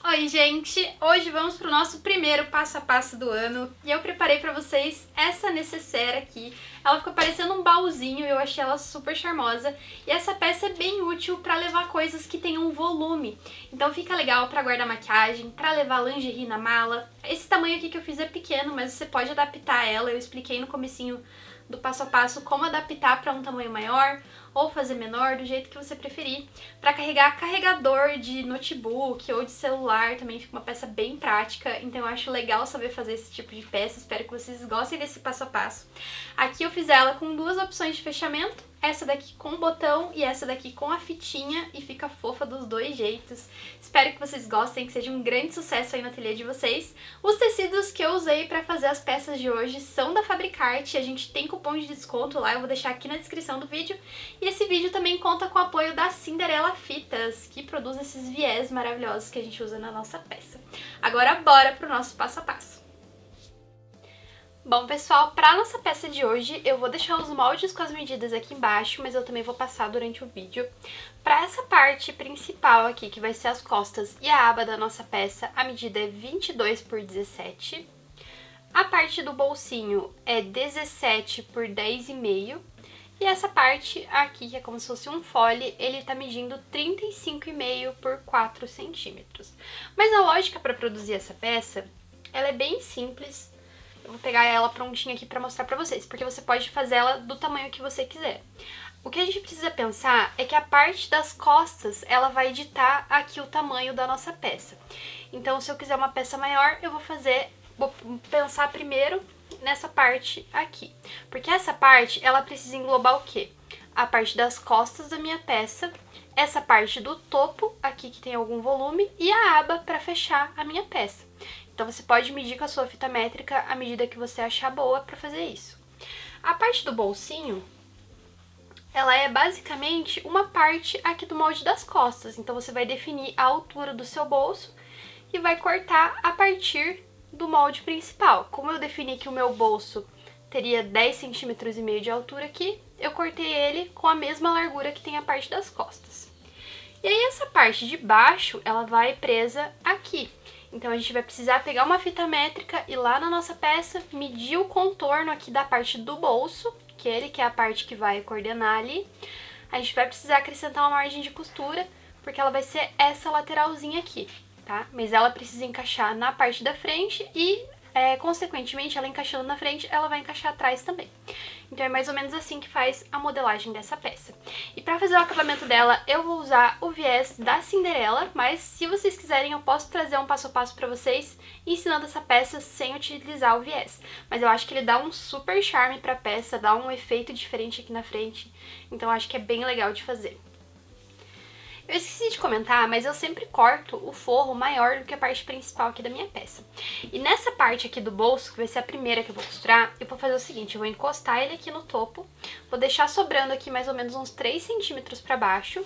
Oi, gente! Hoje vamos para o nosso primeiro passo a passo do ano e eu preparei para vocês essa necessaire aqui. Ela ficou parecendo um baúzinho e eu achei ela super charmosa. E essa peça é bem útil para levar coisas que tenham volume. Então fica legal para guardar maquiagem, para levar lingerie na mala. Esse tamanho aqui que eu fiz é pequeno, mas você pode adaptar ela. Eu expliquei no comecinho do passo a passo como adaptar para um tamanho maior ou fazer menor, do jeito que você preferir. Para carregar carregador de notebook ou de celular também fica uma peça bem prática, então eu acho legal saber fazer esse tipo de peça, espero que vocês gostem desse passo a passo. Aqui eu fiz ela com duas opções de fechamento, essa daqui com botão e essa daqui com a fitinha, e fica fofa dos dois jeitos. Espero que vocês gostem, que seja um grande sucesso aí no ateliê de vocês. Os tecidos que eu usei para fazer as peças de hoje são da Fabricarte, a gente tem cupom de desconto lá, eu vou deixar aqui na descrição do vídeo. E esse vídeo também conta com o apoio da Cinderela Fitas, que produz esses viés maravilhosos que a gente usa na nossa peça. Agora bora pro nosso passo a passo. Bom, pessoal, para a nossa peça de hoje, eu vou deixar os moldes com as medidas aqui embaixo, mas eu também vou passar durante o vídeo. Para essa parte principal aqui, que vai ser as costas e a aba da nossa peça, a medida é 22 por 17. A parte do bolsinho é 17 por 10,5. E essa parte aqui, que é como se fosse um fole, ele tá medindo 35,5 por 4 centímetros. Mas a lógica para produzir essa peça, ela é bem simples. Eu vou pegar ela prontinha aqui pra mostrar pra vocês, porque você pode fazer ela do tamanho que você quiser. O que a gente precisa pensar é que a parte das costas, ela vai ditar aqui o tamanho da nossa peça. Então, se eu quiser uma peça maior, eu vou pensar primeiro nessa parte aqui. Porque essa parte, ela precisa englobar o quê? A parte das costas da minha peça, essa parte do topo, aqui que tem algum volume, e a aba para fechar a minha peça. Então você pode medir com a sua fita métrica a medida que você achar boa para fazer isso. A parte do bolsinho, ela é basicamente uma parte aqui do molde das costas. Então você vai definir a altura do seu bolso e vai cortar a partir do molde principal. Como eu defini que o meu bolso teria 10,5 cm de altura aqui, eu cortei ele com a mesma largura que tem a parte das costas. E aí essa parte de baixo, ela vai presa aqui. Então a gente vai precisar pegar uma fita métrica e lá na nossa peça medir o contorno aqui da parte do bolso, que é a parte que vai coordenar ali. A gente vai precisar acrescentar uma margem de costura, porque ela vai ser essa lateralzinha aqui, tá? Mas ela precisa encaixar na parte da frente e, consequentemente, ela encaixando na frente, ela vai encaixar atrás também. Então é mais ou menos assim que faz a modelagem dessa peça. E pra fazer o acabamento dela, eu vou usar o viés da Cinderela, mas se vocês quiserem eu posso trazer um passo a passo pra vocês ensinando essa peça sem utilizar o viés. Mas eu acho que ele dá um super charme pra peça, dá um efeito diferente aqui na frente, então eu acho que é bem legal de fazer. Eu esqueci de comentar, mas eu sempre corto o forro maior do que a parte principal aqui da minha peça. E nessa parte aqui do bolso, que vai ser a primeira que eu vou costurar, eu vou fazer o seguinte, eu vou encostar ele aqui no topo, vou deixar sobrando aqui mais ou menos uns 3 centímetros pra baixo.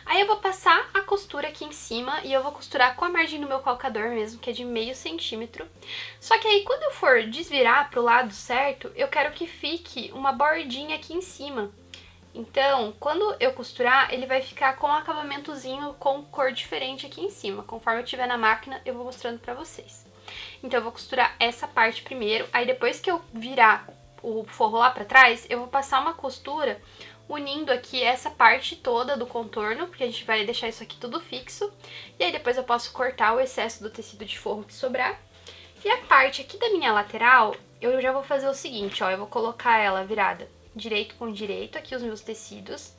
Aí eu vou passar a costura aqui em cima e eu vou costurar com a margem do meu calcador mesmo, que é de meio centímetro. Só que aí quando eu for desvirar pro lado certo, eu quero que fique uma bordinha aqui em cima. Então, quando eu costurar, ele vai ficar com um acabamentozinho com cor diferente aqui em cima. Conforme eu tiver na máquina, eu vou mostrando pra vocês. Então, eu vou costurar essa parte primeiro, aí depois que eu virar o forro lá pra trás, eu vou passar uma costura unindo aqui essa parte toda do contorno, porque a gente vai deixar isso aqui tudo fixo. E aí depois eu posso cortar o excesso do tecido de forro que sobrar. E a parte aqui da minha lateral, eu já vou fazer o seguinte, ó, eu vou colocar ela virada direito com direito, aqui os meus tecidos.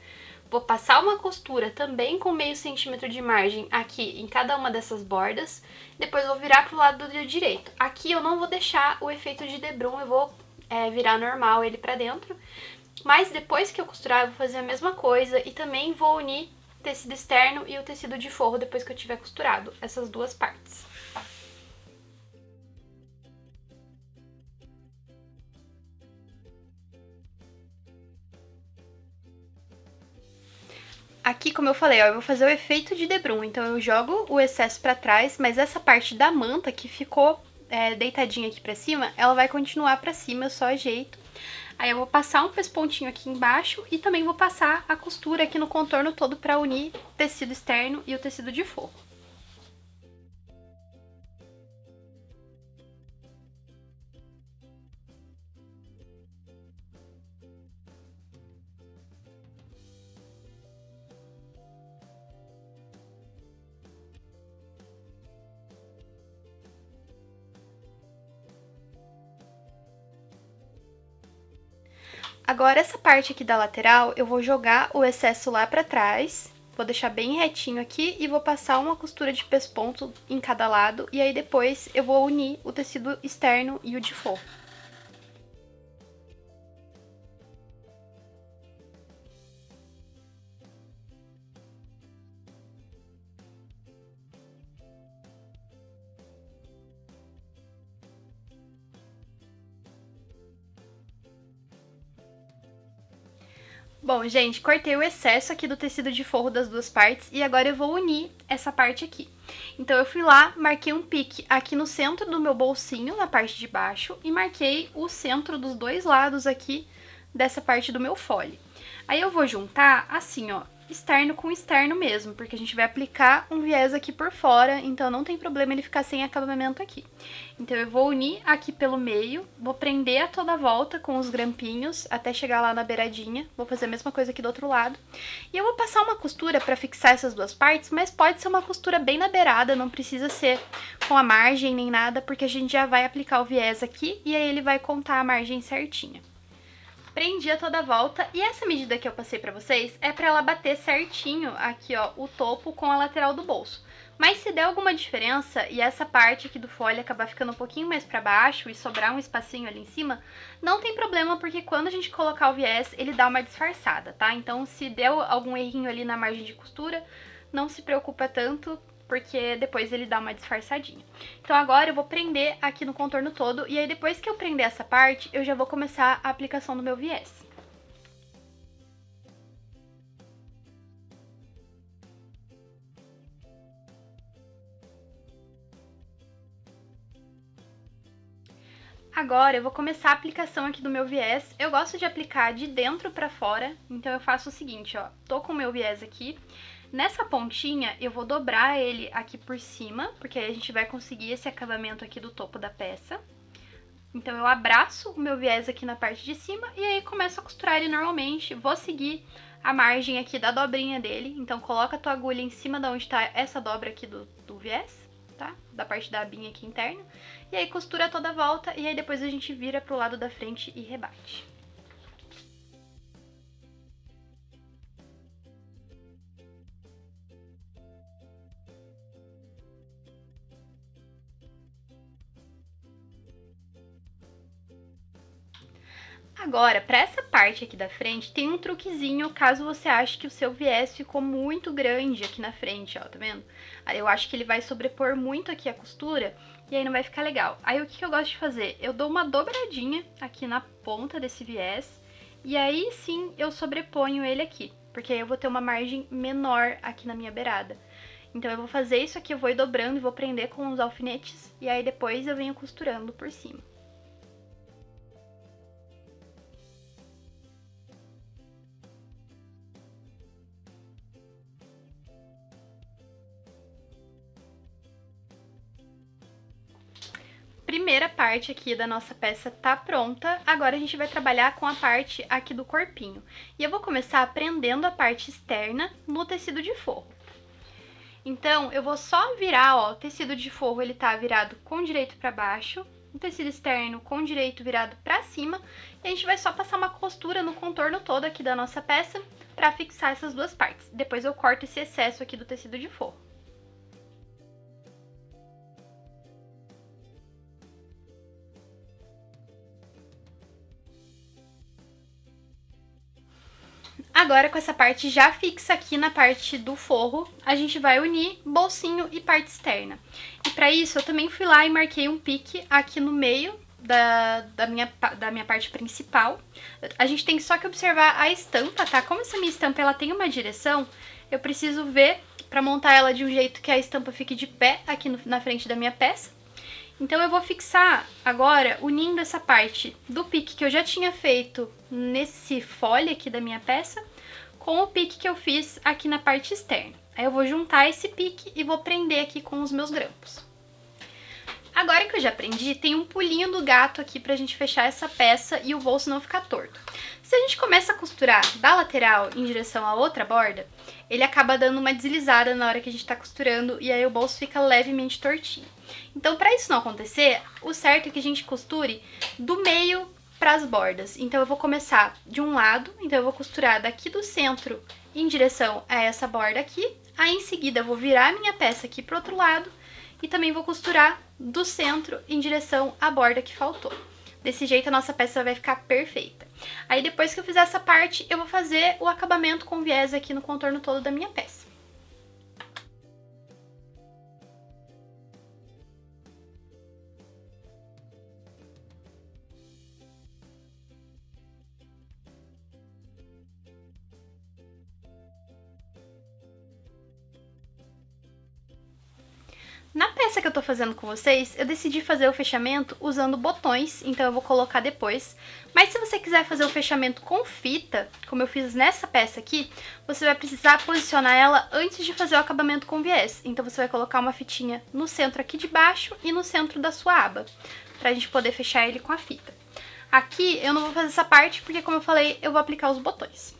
Vou passar uma costura também com meio centímetro de margem aqui em cada uma dessas bordas. Depois vou virar pro lado do direito. Aqui eu não vou deixar o efeito de debrum, eu vou virar normal ele pra dentro. Mas depois que eu costurar, eu vou fazer a mesma coisa e também vou unir o tecido externo e o tecido de forro depois que eu tiver costurado essas duas partes. Aqui, como eu falei, ó, eu vou fazer o efeito de debrum, então eu jogo o excesso pra trás, mas essa parte da manta que ficou deitadinha aqui pra cima, ela vai continuar pra cima, eu só ajeito. Aí eu vou passar um pespontinho aqui embaixo e também vou passar a costura aqui no contorno todo pra unir o tecido externo e o tecido de forro. Agora essa parte aqui da lateral, eu vou jogar o excesso lá pra trás, vou deixar bem retinho aqui e vou passar uma costura de pesponto em cada lado, e aí depois eu vou unir o tecido externo e o de forro. Bom, gente, cortei o excesso aqui do tecido de forro das duas partes e agora eu vou unir essa parte aqui. Então eu fui lá, marquei um pique aqui no centro do meu bolsinho, na parte de baixo, e marquei o centro dos dois lados aqui dessa parte do meu fole. Aí eu vou juntar assim, ó, externo com externo mesmo, porque a gente vai aplicar um viés aqui por fora, então não tem problema ele ficar sem acabamento aqui. Então eu vou unir aqui pelo meio, vou prender a toda volta com os grampinhos até chegar lá na beiradinha, vou fazer a mesma coisa aqui do outro lado. E eu vou passar uma costura pra fixar essas duas partes, mas pode ser uma costura bem na beirada, não precisa ser com a margem nem nada, porque a gente já vai aplicar o viés aqui e aí ele vai contar a margem certinha. Prendi a toda a volta e essa medida que eu passei pra vocês é pra ela bater certinho aqui, ó, o topo com a lateral do bolso. Mas se der alguma diferença e essa parte aqui do fole acabar ficando um pouquinho mais pra baixo e sobrar um espacinho ali em cima, não tem problema, porque quando a gente colocar o viés, ele dá uma disfarçada, tá? Então se deu algum errinho ali na margem de costura, não se preocupa tanto, porque depois ele dá uma disfarçadinha. Então agora eu vou prender aqui no contorno todo, e aí depois que eu prender essa parte, eu já vou começar a aplicação do meu viés. Agora eu vou começar a aplicação aqui do meu viés. Eu gosto de aplicar de dentro pra fora, então eu faço o seguinte, ó, tô com o meu viés aqui. Nessa pontinha, eu vou dobrar ele aqui por cima, porque aí a gente vai conseguir esse acabamento aqui do topo da peça. Então eu abraço o meu viés aqui na parte de cima e aí começo a costurar ele normalmente. Vou seguir a margem aqui da dobrinha dele, então coloca a tua agulha em cima da onde tá essa dobra aqui do viés, tá? Da parte da abinha aqui interna. E aí costura toda a volta e aí depois a gente vira pro lado da frente e rebate. Agora, para essa parte aqui da frente, tem um truquezinho caso você ache que o seu viés ficou muito grande aqui na frente, ó, tá vendo? Aí eu acho que ele vai sobrepor muito aqui a costura e aí não vai ficar legal. Aí o que eu gosto de fazer? Eu dou uma dobradinha aqui na ponta desse viés e aí sim eu sobreponho ele aqui, porque aí eu vou ter uma margem menor aqui na minha beirada. Então eu vou fazer isso aqui, eu vou ir dobrando e vou prender com os alfinetes e aí depois eu venho costurando por cima. Primeira parte aqui da nossa peça tá pronta, agora a gente vai trabalhar com a parte aqui do corpinho. E eu vou começar prendendo a parte externa no tecido de forro. Então, eu vou só virar, ó, o tecido de forro ele tá virado com direito pra baixo, o tecido externo com direito virado pra cima, e a gente vai só passar uma costura no contorno todo aqui da nossa peça pra fixar essas duas partes. Depois eu corto esse excesso aqui do tecido de forro. Agora, com essa parte já fixa aqui na parte do forro, a gente vai unir bolsinho e parte externa. E pra isso, eu também fui lá e marquei um pique aqui no meio da minha parte principal. A gente tem só que observar a estampa, tá? Como essa minha estampa ela tem uma direção, eu preciso ver pra montar ela de um jeito que a estampa fique de pé aqui na frente da minha peça. Então eu vou fixar agora unindo essa parte do pique que eu já tinha feito nesse fole aqui da minha peça com o pique que eu fiz aqui na parte externa. Aí eu vou juntar esse pique e vou prender aqui com os meus grampos. Agora que eu já prendi, tem um pulinho do gato aqui pra gente fechar essa peça e o bolso não ficar torto. Se a gente começa a costurar da lateral em direção à outra borda, ele acaba dando uma deslizada na hora que a gente tá costurando e aí o bolso fica levemente tortinho. Então, pra isso não acontecer, o certo é que a gente costure do meio para as bordas. Então eu vou começar de um lado, então eu vou costurar daqui do centro em direção a essa borda aqui. Aí em seguida eu vou virar a minha peça aqui pro outro lado e também vou costurar do centro em direção à borda que faltou. Desse jeito a nossa peça vai ficar perfeita. Aí depois que eu fizer essa parte, eu vou fazer o acabamento com viés aqui no contorno todo da minha peça. Na peça que eu tô fazendo com vocês, eu decidi fazer o fechamento usando botões, então eu vou colocar depois. Mas se você quiser fazer o fechamento com fita, como eu fiz nessa peça aqui, você vai precisar posicionar ela antes de fazer o acabamento com viés. Então você vai colocar uma fitinha no centro aqui de baixo e no centro da sua aba, pra gente poder fechar ele com a fita. Aqui eu não vou fazer essa parte porque, como eu falei, eu vou aplicar os botões.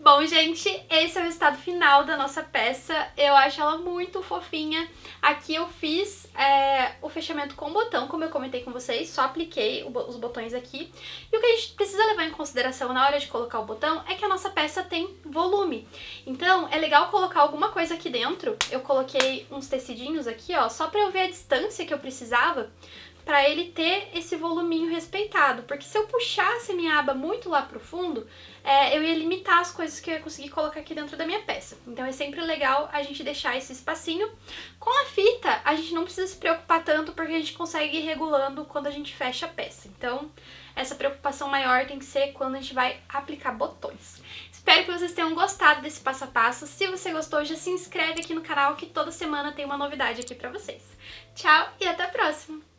Bom, gente, esse é o resultado final da nossa peça. Eu acho ela muito fofinha. Aqui eu fiz o fechamento com botão, como eu comentei com vocês, só apliquei os botões aqui. E o que a gente precisa levar em consideração na hora de colocar o botão é que a nossa peça tem volume. Então, é legal colocar alguma coisa aqui dentro. Eu coloquei uns tecidinhos aqui, ó, só pra eu ver a distância que eu precisava, pra ele ter esse voluminho respeitado, porque se eu puxasse minha aba muito lá pro fundo, eu ia limitar as coisas que eu ia conseguir colocar aqui dentro da minha peça. Então é sempre legal a gente deixar esse espacinho. Com a fita, a gente não precisa se preocupar tanto, porque a gente consegue ir regulando quando a gente fecha a peça. Então, essa preocupação maior tem que ser quando a gente vai aplicar botões. Espero que vocês tenham gostado desse passo a passo. Se você gostou, já se inscreve aqui no canal que toda semana tem uma novidade aqui pra vocês. Tchau e até a próxima!